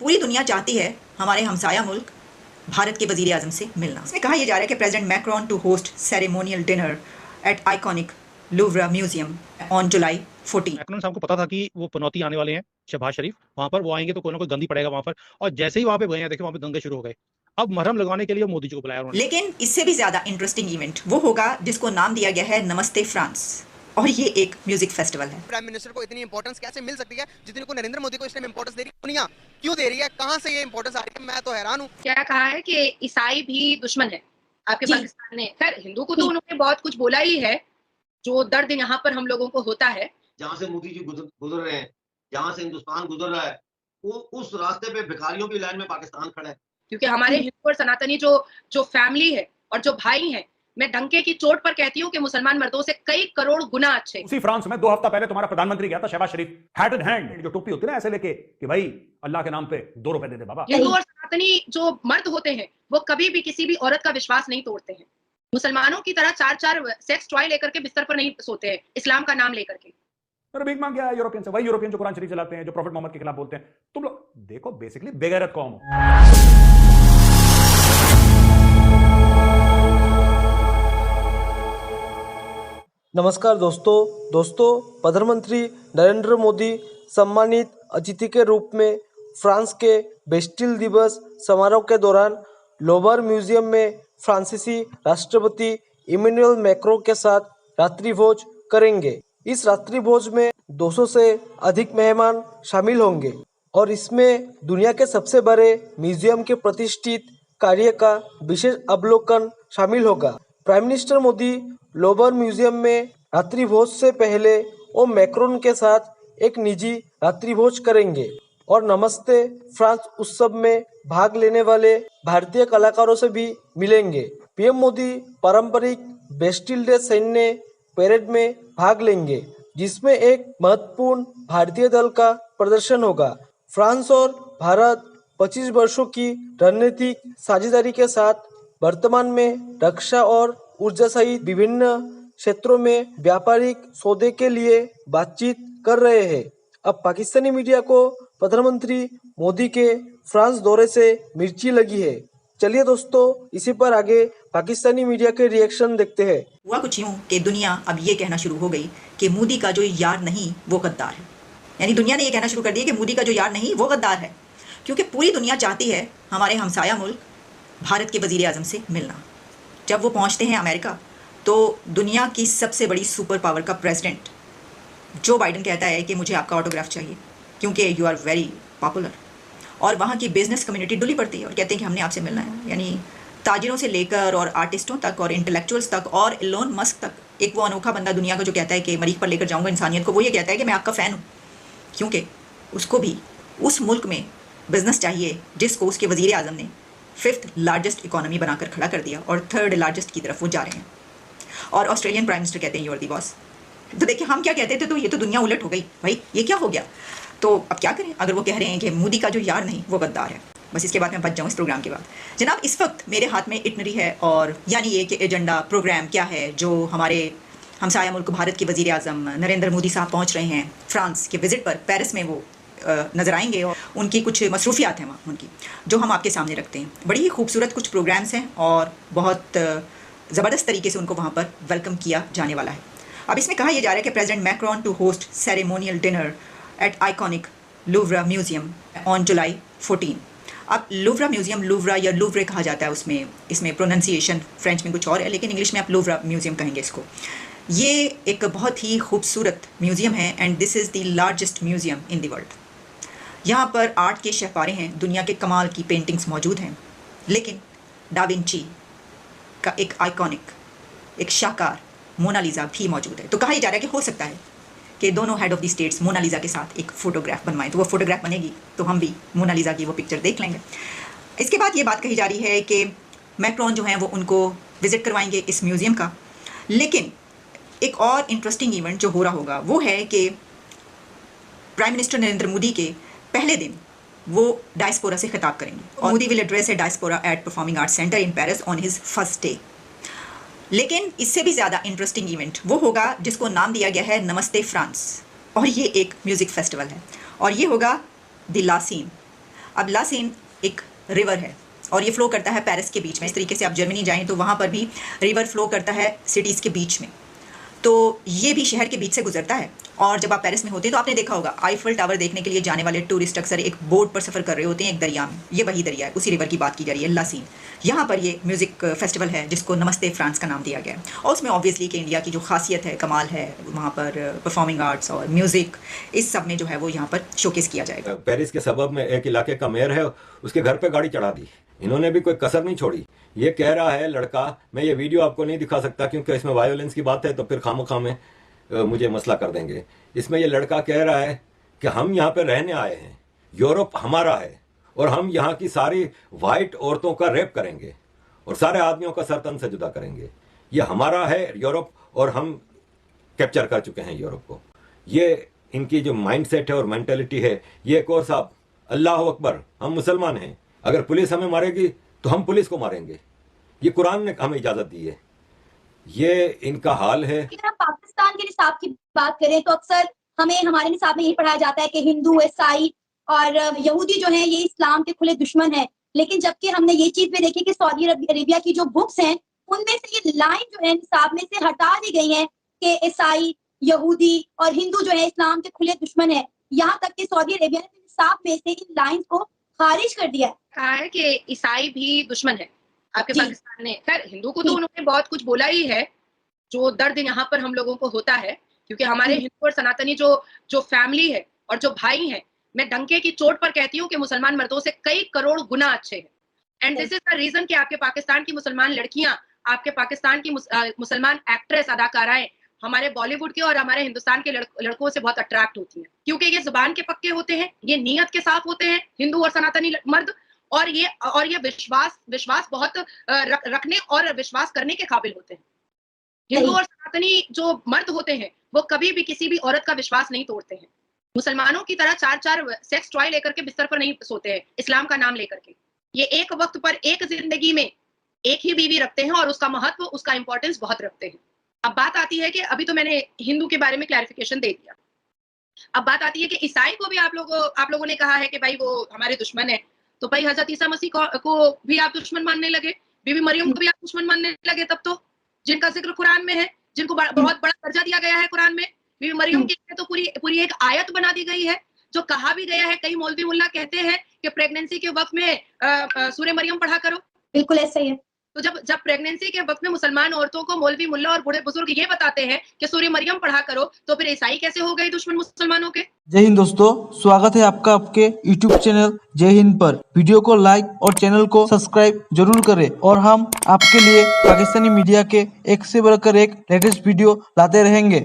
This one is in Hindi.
पूरी दुनिया चाहती है हमारे हमसाया मुल्क भारत के वजीर आजम से मिलना। इसमें कहा यह जा रहा है कि president Macron to host ceremonial dinner at iconic Louvre museum on July 14। Macron साहब को पता था कि वो पनौती आने वाले हैं शहबाज शरीफ, वहां पर वो आएंगे तो कोई ना कोई गंदी पड़ेगा वहां पर, और जैसे ही वहां पे गए हैं देखिए वहां पे दंगे शुरू हो गए। अब मरहम लगवाने के लिए मोदी जी को बुलाया उन्होंने। लेकिन इससे भी ज्यादा इंटरेस्टिंग इवेंट वो होगा जिसको नाम दिया गया है नमस्ते फ्रांस, और ये एक म्यूजिक फेस्टिवल है। प्राइम मिनिस्टर को इतनी इंपॉर्टेंस कैसे मिल सकती है जितनी को नरेंद्र मोदी को इस टाइम इंपॉर्टेंस दे रही है दुनिया? क्यों दे रही है? कहां से ये इंपॉर्टेंस आ रही है? मैं तो हैरान हूं। क्या कहा है कि ईसाई भी दुश्मन है आपके पाकिस्तान ने। खैर हिंदू को तो उन्होंने बहुत कुछ बोला ही है, जो दर्द यहाँ पर हम लोगों को होता है। जहां से मोदी जी गुजर रहे हैं, जहां से हिंदुस्तान गुजर रहा है, वो उस रास्ते पे भिखारियों की लाइन में पाकिस्तान खड़ा है। क्योंकि हमारे हिंदू और सनातनी जो फैमिली है और जो भाई हैं, मैं डंके की चोट पर कहती हूँ कि मुसलमान मर्दों से कई करोड़ गुना अच्छे। उसी फ्रांस में 2 हफ्ता पहले तुम्हारा प्रधानमंत्री गया था शहबाज शरीफ, हैट इन हैंड, जो टोपी होती है ना ऐसे लेके कि भाई अल्लाह के नाम पे 2 रुपए दे दे बाबा। हिंदू और सनातनी जो मर्द होते हैं वो कभी भी किसी भी औरत का विश्वास नहीं तोड़ते हैं। मुसलमानों की तरह 4-4 सेक्स टॉय लेकर के बिस्तर पर नहीं सोते हैं इस्लाम का नाम लेकर के। भीख मांग गया यूरोपियन से, वही यूरोपियन जो कुरान शरीफ चलाते हैं, जो प्रॉफेट मोहम्मद के खिलाफ बोलते हैं। तुम लोग देखो बेसिकली बेगैरत कौम हो। नमस्कार दोस्तों प्रधानमंत्री नरेंद्र मोदी सम्मानित अतिथि के रूप में फ्रांस के बेस्टिल दिवस समारोह के दौरान लोवर म्यूजियम में फ्रांसीसी राष्ट्रपति इमैनुअल मैक्रों के साथ रात्रि भोज करेंगे। इस रात्रि भोज में 200 से अधिक मेहमान शामिल होंगे और इसमें दुनिया के सबसे बड़े म्यूजियम के प्रतिष्ठित कार्य का विशेष अवलोकन शामिल होगा। Prime minister Modi lower museum में रात्रि भोज से पहले वो मैक्रोन के साथ एक निजी रात्रि भोज करेंगे और नमस्ते फ्रांस उत्सव में भाग लेने वाले भारतीय कलाकारों से भी मिलेंगे। पीएम मोदी पारंपरिक बेस्टिल डे सैन्य परेड में भाग लेंगे, जिसमें एक महत्वपूर्ण भारतीय दल का प्रदर्शन होगा। फ्रांस और भारत 25 वर्षों की रणनीतिक साझेदारी के साथ वर्तमान में रक्षा और ऊर्जा सहित विभिन्न क्षेत्रों में व्यापारिक सौदे के लिए बातचीत कर रहे हैं। अब पाकिस्तानी मीडिया को प्रधानमंत्री मोदी के फ्रांस दौरे से मिर्ची लगी है। चलिए दोस्तों, इसी पर आगे पाकिस्तानी मीडिया के रिएक्शन देखते हैं। हुआ कुछ यूं कि दुनिया अब ये कहना शुरू हो गई कि मोदी का जो यार नहीं वो गद्दार है। यानी दुनिया ने ये कहना शुरू कर दिया कि मोदी का जो यार नहीं वो गद्दार है, क्योंकि पूरी दुनिया चाहती है हमारे हमसाया मुल्क भारत के वजीर आजम से मिलना। जब वो पहुंचते हैं अमेरिका तो दुनिया की सबसे बड़ी सुपर पावर का प्रेसिडेंट जो बाइडन कहता है कि मुझे आपका ऑटोग्राफ चाहिए क्योंकि यू आर वेरी पॉपुलर, और वहाँ की बिजनेस कम्युनिटी डुली पड़ती है और कहते हैं कि हमने आपसे मिलना है। यानी ताजिरों से लेकर और आर्टिस्टों तक और इंटेलेक्चुअल्स तक और इलोन मस्क तक, एक वो अनोखा बंदा दुनिया का जो कहता है कि मरीख पर लेकर जाऊंगा इंसानियत को, वो ये कहता है कि मैं आपका फ़ैन हूँ, क्योंकि उसको भी उस मुल्क में बिजनेस चाहिए जिसको उसके वजीर आजम ने 5th लार्जेस्ट इकोनॉमी बनाकर खड़ा कर दिया और 3rd लार्जेस्ट की तरफ वो जा रहे हैं। और ऑस्ट्रेलियन प्राइम मिनिस्टर कहते हैं यूर दी बॉस। तो देखिए हम क्या कहते थे, तो ये तो दुनिया उलट हो गई भाई, ये क्या हो गया। तो अब क्या करें अगर वो कह रहे हैं कि मोदी का जो यार नहीं वो गद्दार है। बस इसके बाद मैं बच जाऊँ इस प्रोग्राम के बाद। जनाब इस वक्त मेरे हाथ में इटनरी है, और यानी ये कि एजेंडा प्रोग्राम क्या है जो हमारे हमसाया मुल्क भारत के वजीर आजम नरेंद्र मोदी साहब पहुँच रहे हैं फ्रांस के विज़िट पर। पेरिस में वो नज़र आएंगे और उनकी कुछ मसरूफियात हैं वहाँ उनकी, जो हम आपके सामने रखते हैं। बड़ी ही खूबसूरत कुछ प्रोग्राम्स हैं और बहुत ज़बरदस्त तरीके से उनको वहाँ पर वेलकम किया जाने वाला है। अब इसमें कहा यह जा रहा है कि president Macron to host ceremonial dinner at iconic Louvre museum on July 14। अब लूवरा म्यूजियम, लूवरा या लूवरे कहा जाता है, उसमें इसमें प्रोनाउंसिएशन फ्रेंच में कुछ और है, लेकिन इंग्लिश में आप लूवरा म्यूजियम कहेंगे इसको। ये एक बहुत ही खूबसूरत म्यूजियम है and this is the largest museum in the world. यहाँ पर आर्ट के शहपारे हैं, दुनिया के कमाल की पेंटिंग्स मौजूद हैं, लेकिन डा विंची का एक आइकॉनिक, एक शाहकार मोनालिसा भी मौजूद है। तो कहा यह जा रहा है कि हो सकता है कि दोनों head of the states Mona Lisa के साथ एक फ़ोटोग्राफ बनवाएं। तो वो फोटोग्राफ बनेगी तो हम भी मोनालिसा की वो पिक्चर देख लेंगे। इसके बाद ये बात कही जा रही है कि मैक्रोन जो हैं वो उनको विज़िट करवाएंगे इस म्यूज़ियम का। लेकिन एक और इंटरेस्टिंग इवेंट जो हो रहा होगा वो है कि प्राइम मिनिस्टर नरेंद्र मोदी के पहले दिन वो डायस्पोरा से खिताब करेंगे और Modi will address a diaspora at performing arts centre in Paris on his first day. लेकिन इससे भी ज़्यादा इंटरेस्टिंग इवेंट वो होगा जिसको नाम दिया गया है नमस्ते फ्रांस, और ये एक म्यूज़िक फेस्टिवल है और ये होगा द लासीन। अब ला सीन एक रिवर है और ये फ्लो करता है पेरिस के बीच में। इस तरीके से आप जर्मनी जाएं तो वहाँ पर भी रिवर फ्लो करता है सिटीज़ के बीच में, तो ये भी शहर के बीच से गुजरता है। और जब आप पेरिस में होते हैं तो आपने देखा होगा आईफल टावर देखने के लिए जाने वाले टूरिस्ट अक्सर एक बोट पर सफ़र कर रहे होते हैं एक दरिया में। ये वही दरिया है, उसी रिवर की बात की जा रही है, ला सीन। यहाँ पर ये म्यूज़िक फेस्टिवल है जिसको नमस्ते फ्रांस का नाम दिया गया है। और उसमें ऑब्वियसली कि इंडिया की जो खासियत है, कमाल है, वहाँ पर परफॉर्मिंग आर्ट्स और म्यूज़िक, इस सब में जो है वो यहाँ पर शोकेस किया जाएगा। पेरिस के सबब में एक इलाके का मेयर है, उसके घर पे गाड़ी चढ़ा दी। इन्होंने भी कोई कसर नहीं छोड़ी। ये कह रहा है लड़का, मैं ये वीडियो आपको नहीं दिखा सकता क्योंकि इसमें वायोलेंस की बात है तो फिर खामखा में मुझे मसला कर देंगे। इसमें ये लड़का कह रहा है कि हम यहाँ पे रहने आए हैं, यूरोप हमारा है और हम यहाँ की सारी वाइट औरतों का रेप करेंगे और सारे आदमियों का सर तन से जुदा करेंगे। ये हमारा है यूरोप और हम कैप्चर कर चुके हैं यूरोप को। ये इनकी जो माइंड सेट है और मेंटेलिटी है, ये एक और साहब, अल्लाह अकबर, हम मुसलमान हैं, अगर पुलिस हमें मारेगी तो हम पुलिस को मारेंगे। ये कुरान ने हमें इजाजत दी है। ये इनका हाल है। अगर हम पाकिस्तान के निसाब की बात करें तो अक्सर हमें हमारे निसाब में यही पढ़ाया जाता है कि हिंदू, ईसाई और यहूदी जो है ये इस्लाम के खुले दुश्मन है। लेकिन जबकि हमने ये चीज भी देखी कि सऊदी अरेबिया की जो बुक्स हैं उनमें से ये लाइन जो है निसाब में से हटा दी गई है कि ईसाई, यहूदी और हिंदू जो है इस्लाम के खुले दुश्मन है। यहाँ तक कि सऊदी अरेबिया ने निसाब में से इन लाइन को खारिज कर दिया है। कहा है कि ईसाई भी दुश्मन है आपके पाकिस्तान ने। खैर, हिंदू को तो उन्होंने बहुत कुछ बोला ही है, जो दर्द यहाँ पर हम लोगों को होता है, क्योंकि हमारे हिंदू और सनातनी जो फैमिली है और जो भाई हैं, मैं डंके की चोट पर कहती हूँ कि मुसलमान मर्दों से कई करोड़ गुना अच्छे हैं। And this is the reason कि आपके पाकिस्तान की मुसलमान लड़कियां, आपके पाकिस्तान की मुसलमान एक्ट्रेस, अदाकाराएं हमारे बॉलीवुड के और हमारे हिंदुस्तान के लड़कों से बहुत अट्रैक्ट होती हैं, क्योंकि ये जुबान के पक्के होते हैं, ये नीयत के साफ होते हैं, हिंदू और सनातनी मर्द, और ये विश्वास बहुत रखने और विश्वास करने के काबिल होते हैं। हिंदू और सनातनी जो मर्द होते हैं वो कभी भी किसी भी औरत का विश्वास नहीं तोड़ते हैं। मुसलमानों की तरह चार सेक्स टॉय लेकर के बिस्तर पर नहीं सोते हैं इस्लाम का नाम लेकर के। ये एक वक्त पर एक जिंदगी में एक ही बीवी रखते हैं और उसका महत्व, उसका इंपॉर्टेंस बहुत रखते हैं। अब बात आती है कि अभी तो मैंने हिंदू के बारे में क्लैरिफिकेशन दे दिया, अब बात आती है कि ईसाई को भी आप लोगों ने कहा है कि भाई वो हमारे दुश्मन है, तो भाई हजरत ईसा मसीह को भी आप दुश्मन मानने लगे, बीबी मरियम को भी आप दुश्मन मानने लगे। तब तो जिनका जिक्र कुरान में है, जिनको बहुत बड़ा दर्जा दिया गया है कुरान में, बीबी मरियम की तो पूरी एक आयत बना दी गई है, जो कहा भी गया है। कई मौलवी मुल्ला कहते हैं कि प्रेगनेंसी के वक्त में सूरह मरियम पढ़ा करो। बिल्कुल ऐसा ही है। तो जब प्रेगनेंसी के वक्त में मुसलमान औरतों को मौलवी मुल्ला और बूढ़े बुजुर्ग ये बताते हैं कि सूरह मरियम पढ़ा करो, तो फिर ईसाई कैसे हो गए दुश्मन मुसलमानों के? जय हिंद दोस्तों, स्वागत है आपका आपके YouTube चैनल जय हिंद पर। वीडियो को लाइक और चैनल को सब्सक्राइब जरूर करें और हम आपके लिए पाकिस्तानी मीडिया के एक से बढ़कर एक लेटेस्ट वीडियो लाते रहेंगे।